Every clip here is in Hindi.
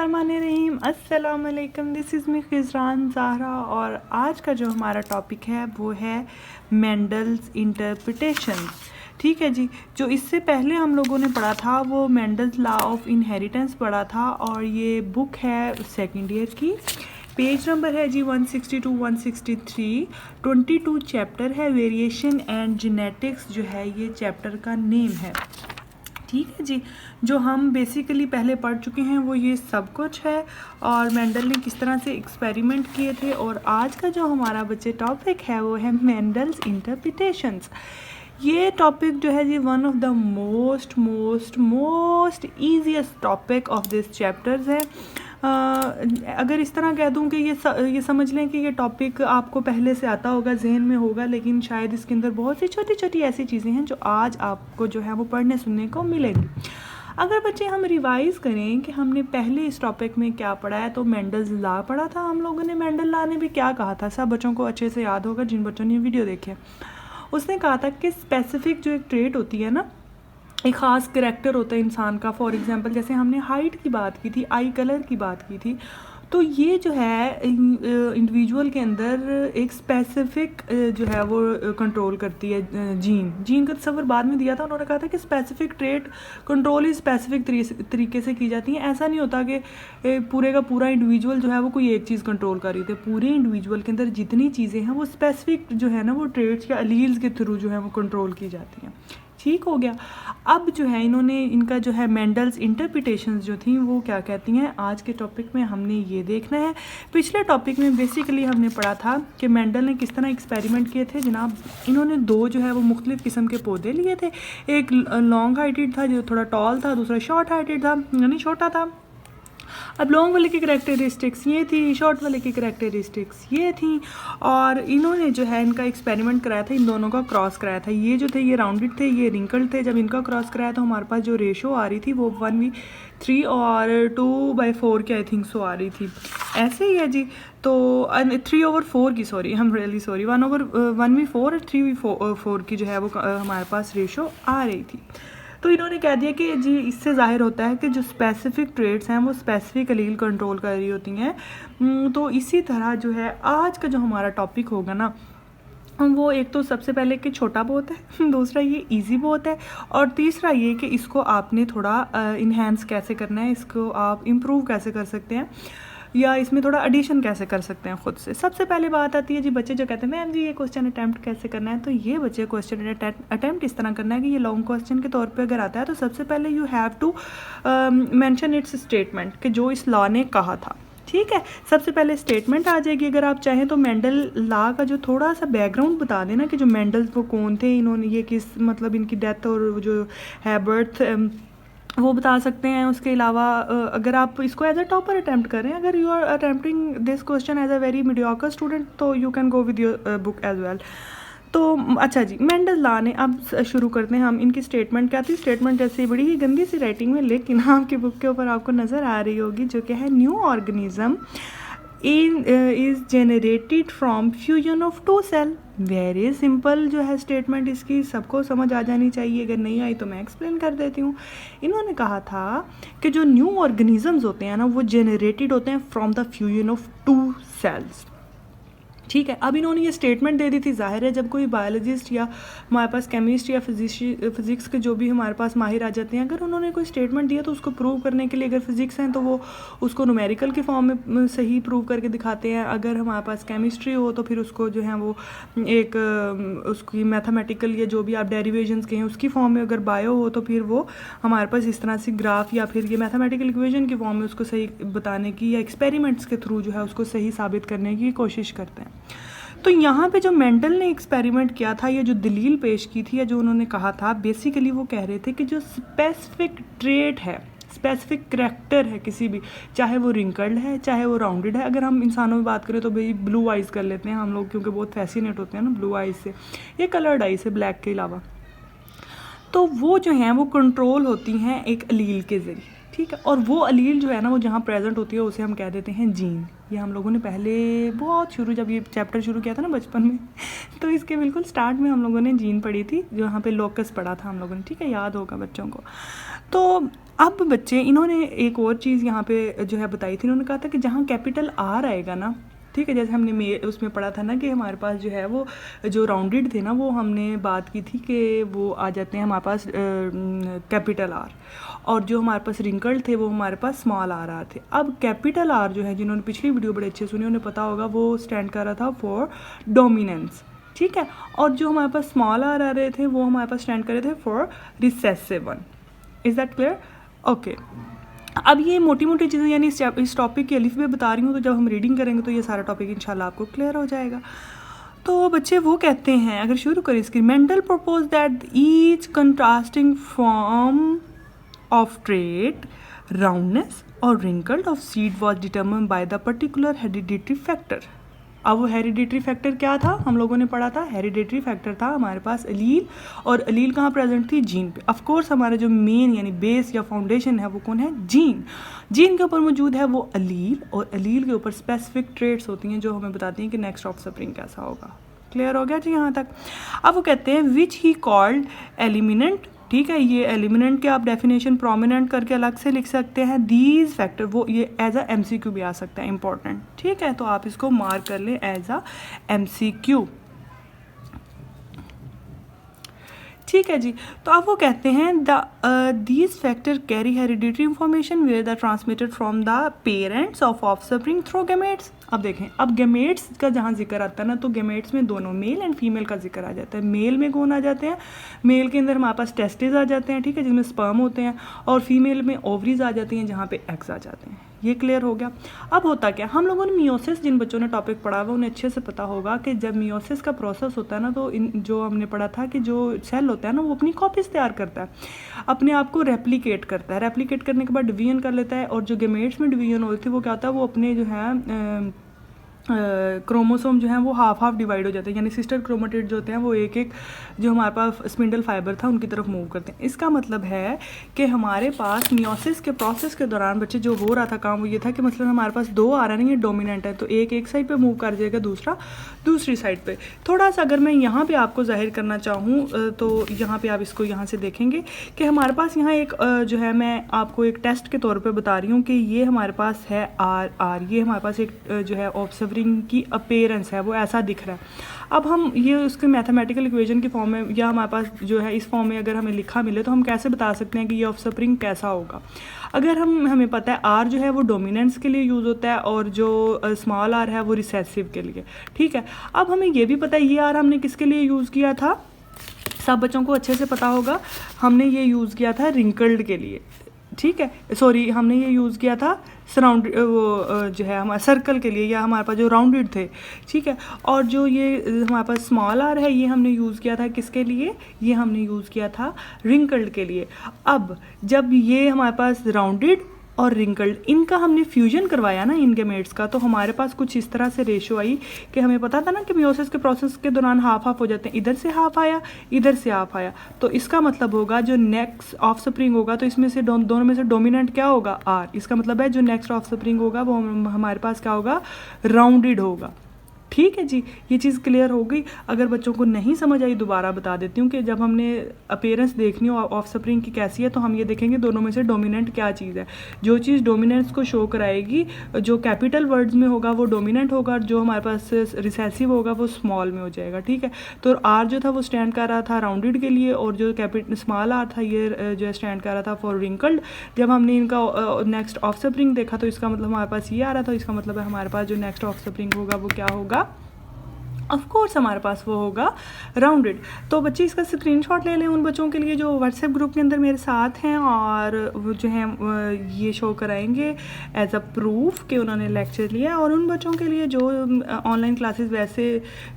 बिस्मिल्लाहिर्रहमानिर्रहीम अस्सलाम वालेकुम। दिस इज़ मी खिज़रान ज़ाहरा और आज का जो हमारा टॉपिक है वो है मेंडल्स इंटरप्रिटेशन। ठीक है जी। जो इससे पहले हम लोगों ने पढ़ा था वो मेंडल्स लॉ ऑफ इनहेरिटेंस पढ़ा था और ये बुक है सेकेंड ईयर की। पेज नंबर है जी 162 163। 22 चैप्टर है। वेरिएशन एंड जेनेटिक्स जो है ये चैप्टर का नेम है। ठीक है जी। जो हम बेसिकली पहले पढ़ चुके हैं वो ये सब कुछ है और मेंडल ने किस तरह से एक्सपेरिमेंट किए थे। और आज का जो हमारा बच्चे टॉपिक है वो है मेंडल्स इंटरप्रिटेशंस। ये टॉपिक जो है जी one of the most easiest topic of this chapters है। अगर इस तरह कह दूं कि ये समझ लें कि ये टॉपिक आपको पहले से आता होगा, जहन में होगा, लेकिन शायद इसके अंदर बहुत सी छोटी छोटी ऐसी चीज़ें हैं जो आज आपको जो है वो पढ़ने सुनने को मिलेंगी। अगर बच्चे हम रिवाइज़ करें कि हमने पहले इस टॉपिक में क्या पढ़ा है तो मेंडल्स लॉ पढ़ा था हम लोगों ने। मेंडल लॉ ने भी क्या कहा था, सब बच्चों को अच्छे से याद होगा जिन बच्चों ने वीडियो देखे। उसने कहा था कि स्पेसिफिक जो एक ट्रेट होती है ना, एक ख़ास करैक्टर होता है इंसान का। फॉर एग्जांपल जैसे हमने हाइट की बात की थी, आई कलर की बात की थी, तो ये जो है इंडिविजुअल के अंदर एक स्पेसिफिक जो है वो कंट्रोल करती है। जीन का तस्वर बाद में दिया था, उन्होंने कहा था कि स्पेसिफिक ट्रेट कंट्रोल ही स्पेसिफिक तरीके से की जाती है। ऐसा नहीं होता कि पूरे का पूरा इंडिविजुअल जो है वो कोई एक चीज़ कंट्रोल कर रही थी। पूरे इंडिविजुअल के अंदर जितनी चीज़ें हैं वो स्पेसिफिक जो है ना वो ट्रेट्स या अलील्स के थ्रू जो है वो कंट्रोल की जाती हैं। ठीक हो गया। अब जो है इन्होंने इनका जो है मेंडल्स इंटरप्रिटेशंस जो थी वो क्या कहती हैं, आज के टॉपिक में हमने ये देखना है। पिछले टॉपिक में बेसिकली हमने पढ़ा था कि मेंडल ने किस तरह एक्सपेरिमेंट किए थे जनाब। इन्होंने दो जो है वो मुख्तलिफ किस्म के पौधे लिए थे। एक लॉन्ग हाइटेड था जो थोड़ा टॉल था, दूसरा शॉर्ट हाइटेड था यानी छोटा था। अब लॉन्ग वाले की करैक्टरिस्टिक्स ये थी, शॉर्ट वाले की करैक्टरिस्टिक्स ये थी। और इन्होंने जो है इनका एक्सपेरिमेंट कराया था, इन दोनों का क्रॉस कराया था। ये जो थे ये राउंडेड थे, ये रिंकल्ड थे। जब इनका क्रॉस कराया तो हमारे पास जो रेशो आ रही थी वो 1:3 और 2/4 की आई थिंक सो आ रही थी। ऐसे ही है जी। तो 3/4 की, सॉरी, हम रियली सॉरी, 1/4 और 3/4 की जो है वो हमारे पास रेशो आ रही थी। तो इन्होंने कह दिया कि जी इससे जाहिर होता है कि जो स्पेसिफिक ट्रेट्स हैं वो स्पेसिफिक अलील कंट्रोल कर रही होती हैं। तो इसी तरह जो है आज का जो हमारा टॉपिक होगा ना वो एक तो सबसे पहले कि छोटा बहुत है, दूसरा ये इजी बहुत है, और तीसरा ये कि इसको आपने थोड़ा इन्हेंस कैसे करना है, इसको आप इम्प्रूव कैसे कर सकते हैं या इसमें थोड़ा एडिशन कैसे कर सकते हैं खुद से। सबसे पहले बात आती है जी बच्चे जो कहते हैं मैम जी ये क्वेश्चन अटैम्प्ट कैसे करना है। तो ये बच्चे क्वेश्चन अटैम्प्ट इस तरह करना है कि ये लॉन्ग क्वेश्चन के तौर पे अगर आता है तो सबसे पहले you have to mention its statement कि जो इस लॉ ने कहा था। ठीक है, सबसे पहले स्टेटमेंट आ जाएगी। अगर आप चाहें तो मेंडल लॉ का जो थोड़ा सा बैकग्राउंड बता देना कि जो मेंडल्स वो कौन थे, इन्होंने ये किस मतलब इनकी डेथ और जो है बर्थ वो बता सकते हैं। उसके अलावा अगर आप इसको एज अ टॉपर अटैम्प्ट करें, अगर you are attempting this question as a very mediocre student तो you can go with your book as well. तो अच्छा जी, मेंडल लॉ ने, अब शुरू करते हैं हम। इनकी स्टेटमेंट क्या थी। स्टेटमेंट जैसे बड़ी ही गंदी सी राइटिंग में, लेकिन आपकी बुक के ऊपर आपको नज़र आ रही होगी, जो कि है new organism is generated from fusion of two cell. Very simple जो है स्टेटमेंट, इसकी सबको समझ आ जानी चाहिए। अगर नहीं आई तो मैं एक्सप्लेन कर देती हूँ। इन्होंने कहा था कि जो न्यू ऑर्गेनिजम्स होते हैं ना वो जनरेटेड होते हैं from the fusion of two cells. ठीक है, अब इन्होंने ये स्टेटमेंट दे दी थी। जाहिर है जब कोई बायोलॉजिस्ट या हमारे पास केमिस्ट या फिजिक्स के जो भी हमारे पास माहिर आ जाते हैं, अगर उन्होंने कोई स्टेटमेंट दिया तो उसको प्रूव करने के लिए, अगर फिजिक्स हैं तो वो उसको न्यूमेरिकल के फॉर्म में सही प्रूव करके दिखाते हैं। अगर हमारे पास केमिस्ट्री हो तो फिर उसको जो है वो एक उसकी मैथमेटिकल या जो भी आप डेरिवेशंस के हैं उसकी फॉर्म में, अगर बायो हो तो फिर वो हमारे पास इस तरह से ग्राफ या फिर ये मैथमेटिकल इक्वेशन की फॉर्म में उसको सही बताने की या एक्सपेरिमेंट्स के थ्रू जो है उसको सही साबित करने की कोशिश करते हैं। तो यहाँ पे जो मेंडल ने एक्सपेरिमेंट किया था, ये जो दलील पेश की थी या जो उन्होंने कहा था, बेसिकली वो कह रहे थे कि जो स्पेसिफिक ट्रेट है, स्पेसिफिक करैक्टर है किसी भी, चाहे वो रिंकल्ड है चाहे वो राउंडेड है। अगर हम इंसानों में बात करें तो भाई ब्लू आइज़ कर लेते हैं हम लोग, क्योंकि बहुत फैसिनेट होते हैं ना ब्लू आइज़ से, ये कलर्ड आइज़ से ब्लैक के अलावा। तो वो जो हैं वो कंट्रोल होती हैं एक अलील के ज़रिए। ठीक है। और वो अलील जो है ना वो जहाँ प्रेजेंट होती है उसे हम कह देते हैं जीन। ये हम लोगों ने पहले बहुत शुरू जब ये चैप्टर शुरू किया था ना बचपन में तो इसके बिल्कुल स्टार्ट में हम लोगों ने जीन पढ़ी थी, जो यहाँ पे लोकस पढ़ा था हम लोगों ने, ठीक है, याद होगा बच्चों को। तो अब बच्चे इन्होंने एक और चीज़ यहाँ पे जो है बताई थी, इन्होंने कहा था कि जहाँ कैपिटल आर आएगा ना, ठीक है, जैसे हमने उसमें पढ़ा था ना कि हमारे पास जो है वो जो राउंडेड थे ना वो हमने बात की थी कि वो आ जाते हैं हमारे पास कैपिटल आर, और जो हमारे पास रिंकल्ड थे वो हमारे पास स्मॉल आर थे। अब कैपिटल आर जो है, जिन्होंने पिछली वीडियो बड़े अच्छे सुनी उन्हें पता होगा, वो स्टैंड कर रहा था फॉर डोमिनेंस, ठीक है। और जो हमारे पास स्मॉल आर आ रहे थे वो हमारे पास स्टैंड कर रहे थे for recessive one. Is that clear? Okay. अब ये मोटी मोटी चीज़ें यानी इस टॉपिक की अलिफ में बता रही हूँ, तो जब हम रीडिंग करेंगे तो ये सारा टॉपिक इंशाल्लाह आपको क्लियर हो जाएगा। तो बच्चे वो कहते हैं, अगर शुरू करें इसकी, Mendel propose that each contrasting form of trait, roundness or wrinkled of seed was determined by the particular hereditary factor। अब वो हेरिडिटरी फैक्टर क्या था हम लोगों ने पढ़ा था, हेरिडिटरी फैक्टर था हमारे पास अलील, और अलील कहाँ प्रेजेंट थी? जीन पे। ऑफ कोर्स हमारा जो मेन यानी बेस या फाउंडेशन है वो कौन है? जीन। जीन के ऊपर मौजूद है वो अलील, और अलील के ऊपर स्पेसिफिक ट्रेट्स होती हैं जो हमें बताती हैं कि नेक्स्ट ऑफस्प्रिंग कैसा होगा। क्लियर हो गया जी यहाँ तक? अब वो कहते हैं विच ही कॉल्ड एलिमिनेंट, ठीक है, ये एलिमिनेंट के आप डेफिनेशन प्रोमिनेंट करके अलग से लिख सकते हैं। दीज फैक्टर, वो ये एज अ MCQ भी आ सकता है, इंपॉर्टेंट, ठीक है, तो आप इसको मार्क कर लें एज अ MCQ, ठीक है जी। तो अब वो कहते हैं these factor carry hereditary information where the transmitted from the parents of offspring through gametes. अब देखें, अब गैमेट्स का जहाँ जिक्र आता है ना, तो गैमेट्स में दोनों मेल एंड फीमेल का जिक्र आ जाता है। मेल में कौन आ जाते हैं? मेल के अंदर हमारे पास टेस्टिस आ जाते हैं, ठीक है, जिसमें स्पर्म होते हैं, और फीमेल में ओवरीज आ जाती हैं जहाँ पे एग्स आ जाते हैं। ये क्लियर हो गया। अब होता क्या, हम लोगों ने मियोसिस, जिन बच्चों ने टॉपिक पढ़ा हुआ उन्हें अच्छे से पता होगा कि जब मियोसिस का प्रोसेस होता है ना, तो जो हमने पढ़ा था कि जो सेल होता है ना वो अपनी कॉपीज तैयार करता है, अपने आप को रेप्लिकेट करता है, रेप्लिकेट करने के बाद डिवीजन कर लेता है, और जो गैमेट्स में डिवीजन होती है वो क्या होता है, वो अपने जो है क्रोमोसोम जो है वो हाफ डिवाइड हो जाते हैं, यानी सिस्टर क्रोमेटिड जो होते हैं वो एक एक जो हमारे पास स्पिंडल फाइबर था उनकी तरफ मूव करते हैं। इसका मतलब है कि हमारे पास मियोसिस के प्रोसेस के दौरान बच्चे जो हो रहा था काम वो ये था कि मतलब हमारे पास दो आ रहे हैं, ये डोमिनेंट है, तो एक साइड पे मूव कर जाएगा, दूसरा दूसरी साइड पे। थोड़ा सा अगर मैं यहाँ पे आपको जाहिर करना चाहूँ तो यहाँ पे आप इसको यहाँ से देखेंगे कि हमारे पास यहाँ एक जो है, मैं आपको एक टेस्ट के तौर पे बता रही हूँ कि ये हमारे पास है आर, ये हमारे पास एक जो है ऑब्जर्विंग की अपीयरेंस है, वो ऐसा दिख रहा है। अब हम ये उसके मैथमेटिकल इक्वेशन की फॉर्म में, या हमारे पास जो है इस फॉर्म में अगर हमें लिखा मिले तो हम कैसे बता सकते हैं कि ये ऑफस्प्रिंग कैसा होगा। अगर हमें पता है आर जो है वो डोमिनेंस के लिए यूज़ होता है और जो स्मॉल आर है वो रिसेसिव के लिए, ठीक है। अब हमें ये भी पता है ये आर हमने किसके लिए यूज़ किया था, सब बच्चों को अच्छे से पता होगा, हमने ये यूज़ किया था रिंकल्ड के लिए, ठीक है, सॉरी हमने ये यूज़ किया था सराउंड वो जो है हमारे सर्कल के लिए, या हमारे पास जो राउंडेड थे, ठीक है। और जो ये हमारे पास स्मॉल आर है ये हमने यूज़ किया था किसके लिए, ये हमने यूज़ किया था रिंकल्ड के लिए। अब जब ये हमारे पास राउंडेड और रिंकल्ड इनका हमने फ्यूजन करवाया ना इन गैमेट्स का, तो हमारे पास कुछ इस तरह से रेशो आई कि हमें पता था ना कि मियोसिस के प्रोसेस के दौरान हाफ हो जाते हैं, इधर से हाफ आया, इधर से हाफ आया, तो इसका मतलब होगा जो नेक्स्ट ऑफस्प्रिंग होगा तो इसमें से दोनों में से डोमिनेंट क्या होगा? आर। इसका मतलब है जो नेक्स्ट ऑफस्प्रिंग होगा वो हमारे पास क्या होगा? राउंडेड होगा, ठीक है जी। ये चीज़ क्लियर हो गई। अगर बच्चों को नहीं समझ आई दोबारा बता देती हूँ कि जब हमने अपीयरेंस देखनी हो ऑफस्प्रिंग की कैसी है तो हम ये देखेंगे दोनों में से डोमिनेंट क्या चीज़ है। जो चीज़ डोमिनेंस को शो कराएगी, जो कैपिटल वर्ड्स में होगा वो डोमिनेंट होगा, जो हमारे पास रिसेसिव होगा वो स्मॉल में हो जाएगा, ठीक है। तो आर जो था वो स्टैंड कर रहा था राउंडेड के लिए, और जो स्मॉल आर था ये जो स्टैंड कर रहा था फॉर रिंकल्ड। जब हमने इनका नेक्स्ट ऑफस्प्रिंग देखा तो इसका मतलब हमारे पास ये आ रहा था, इसका मतलब है हमारे पास जो नेक्स्ट ऑफस्प्रिंग होगा वो क्या होगा? ऑफ कोर्स हमारे पास वो होगा राउंडेड। तो बच्चे इसका स्क्रीनशॉट ले लें उन बच्चों के लिए जो व्हाट्सएप ग्रुप के अंदर मेरे साथ हैं, और वो जो हैं ये शो कराएंगे एज अ प्रूफ कि उन्होंने लेक्चर लिया। और उन बच्चों के लिए जो ऑनलाइन क्लासेस वैसे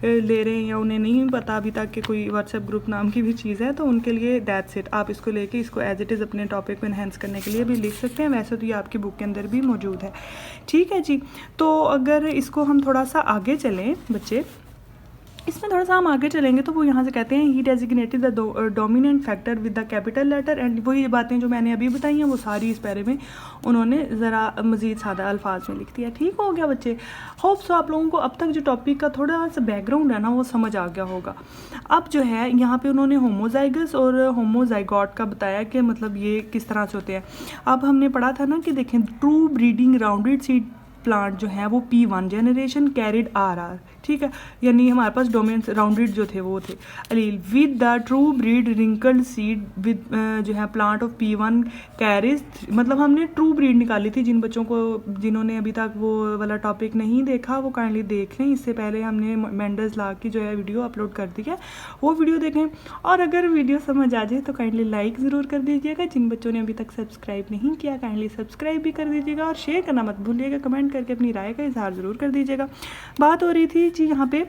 ले रहे हैं या उन्हें नहीं पता अभी तक कि कोई व्हाट्सएप ग्रुप नाम की भी चीज़ है, तो उनके लिए दैट्स इट। आप इसको लेके इसको एज इट इज़ अपने टॉपिक को इन्हेंस करने के लिए भी लिख सकते हैं, वैसे तो ये आपकी बुक के अंदर भी मौजूद है, ठीक है जी। तो अगर इसको हम थोड़ा सा आगे चलें बच्चे, इसमें थोड़ा सा हम आगे चलेंगे तो वो यहाँ से कहते हैं ही designated the dominant factor with the capital letter, and वही बातें जो मैंने अभी बताई हैं वो सारी इस पैरे में उन्होंने ज़रा मज़ीद सादा अल्फाज में लिख दिया। ठीक हो गया बच्चे। होप सो आप लोगों को अब तक जो टॉपिक का थोड़ा सा बैकग्राउंड है ना वो समझ आ गया होगा। अब जो है यहाँ पे उन्होंने होमोजाइगस और होमोजाइगॉट का बताया कि मतलब ये किस तरह से होते हैं। अब हमने पढ़ा था ना कि देखें true breeding rounded seed plant जो है वो P1 जनरेशन कैरिड RR, ठीक है, यानी हमारे पास डोमिनेंट राउंडेड जो थे वो थे allele with the true breed wrinkled seed with जो है प्लांट ऑफ P1 कैरिज, मतलब हमने ट्रू ब्रीड निकाली थी। जिन बच्चों को जिन्होंने अभी तक वो वाला टॉपिक नहीं देखा वो काइंडली देख लें। इससे पहले हमने मेंडल्स लॉ की जो है वीडियो अपलोड कर दी है, वो वीडियो देखें। और अगर वीडियो समझ आ जाए तो काइंडली लाइक ज़रूर कर दीजिएगा। जिन बच्चों ने अभी तक सब्सक्राइब नहीं किया काइंडली सब्सक्राइब भी कर दीजिएगा और शेयर करना मत भूलिएगा। कमेंट करके अपनी राय का इजहार ज़रूर कर दीजिएगा। बात हो रही थी जी यहाँ पे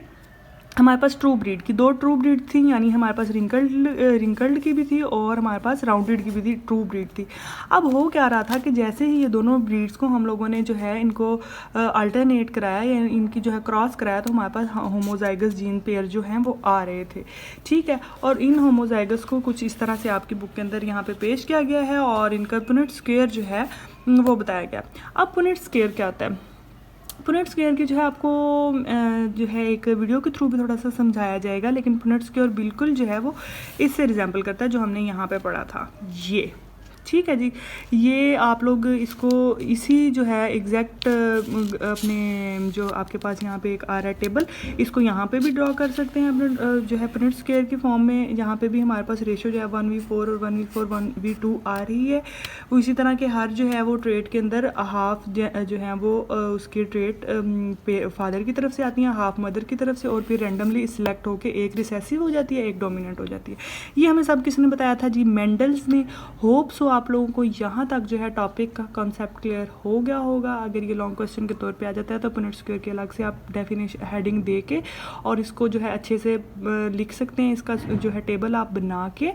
हमारे पास ट्रू ब्रीड की, दो ट्रू ब्रीड थी, यानी हमारे पास रिंकल्ड की भी थी और हमारे पास राउंडेड की भी थी, ट्रू ब्रीड थी। अब हो क्या रहा था कि जैसे ही ये दोनों ब्रीड्स को हम लोगों ने जो है इनको अल्टरनेट कराया या इनकी जो है क्रॉस कराया तो हमारे पास होमोजाइगस जीन पेयर जो हैं वो आ रहे थे, ठीक है। और इन होमोजाइगस को कुछ इस तरह से आपकी बुक के अंदर यहाँ पे पेश किया गया है और इनका पुनेट स्क्वायर जो है वो बताया गया। अब पुनेट स्क्वायर क्या होता है? पुनेट स्क्वायर की जो है आपको जो है एक वीडियो के थ्रू भी थोड़ा सा समझाया जाएगा, लेकिन पुनेट स्क्वायर बिल्कुल जो है वो इससे रिजेंबल करता है जो हमने यहाँ पे पढ़ा था ये, ठीक है जी। ये आप लोग इसको इसी जो है एग्जैक्ट अपने जो आपके पास यहाँ पे एक आ रहा है टेबल, इसको यहाँ पे भी ड्रॉ कर सकते हैं अपने जो है पुनेट स्क्वायर की फॉर्म में। यहाँ पे भी हमारे पास रेशो जो है 1v4 और 1v4 1v2 आ रही है। इसी तरह के हर जो है वो ट्रेड के अंदर हाफ जो है वो उसकी ट्रेड फादर की तरफ से आती हैं, हाफ मदर की तरफ से, और फिर रेंडमली सिलेक्ट होकर एक रिसेसिव हो जाती है, एक डोमिनेंट हो जाती है। ये हमें सब किसने बताया था जी? मेंडल्स ने। होप सो आप लोगों को यहाँ तक जो है टॉपिक का कॉन्सेप्ट क्लियर हो गया होगा। अगर ये लॉन्ग क्वेश्चन के तौर पे आ जाता है तो पुनेट स्क्वायर के अलग से आप डेफिनेशन हेडिंग दे के और इसको जो है अच्छे से लिख सकते हैं। इसका जो है टेबल आप बना के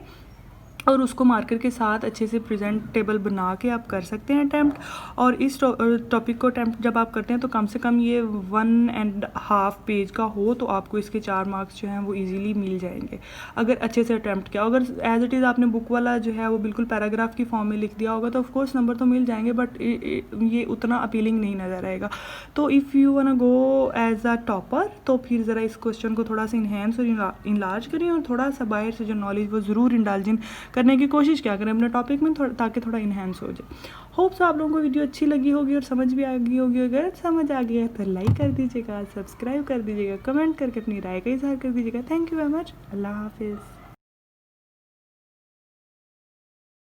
और उसको मार्कर के साथ अच्छे से प्रेजेंटेबल बना के आप कर सकते हैं अटैम्प्ट। और इस टॉपिक को अटैम्प्ट जब आप करते हैं तो कम से कम ये 1.5 पेज का हो तो आपको इसके 4 मार्क्स जो हैं वो इजीली मिल जाएंगे अगर अच्छे से अटैम्प्ट किया। अगर एज इट इज़ आपने बुक वाला जो है वो बिल्कुल पैराग्राफ की फॉर्म में लिख दिया होगा तो ऑफकोर्स नंबर तो मिल जाएंगे, बट ये उतना अपीलिंग नहीं नज़र आएगा। तो if you wanna go as a topper तो फिर ज़रा इस क्वेश्चन को थोड़ा सा इन्हेंस और इनलार्ज करें और थोड़ा सा बाहर से जो नॉलेज वो ज़रूर इंडल्जिन करने की कोशिश क्या करें अपने टॉपिक में ताकि थोड़ा इन्हेंस हो जाए। होप सो आप लोगों को वीडियो अच्छी लगी होगी और समझ भी आ गई होगी। अगर समझ आ गई है तो लाइक कर दीजिएगा, सब्सक्राइब कर दीजिएगा, कमेंट करके अपनी राय का इजहार कर दीजिएगा। Thank you very much. अल्लाह हाफिज़।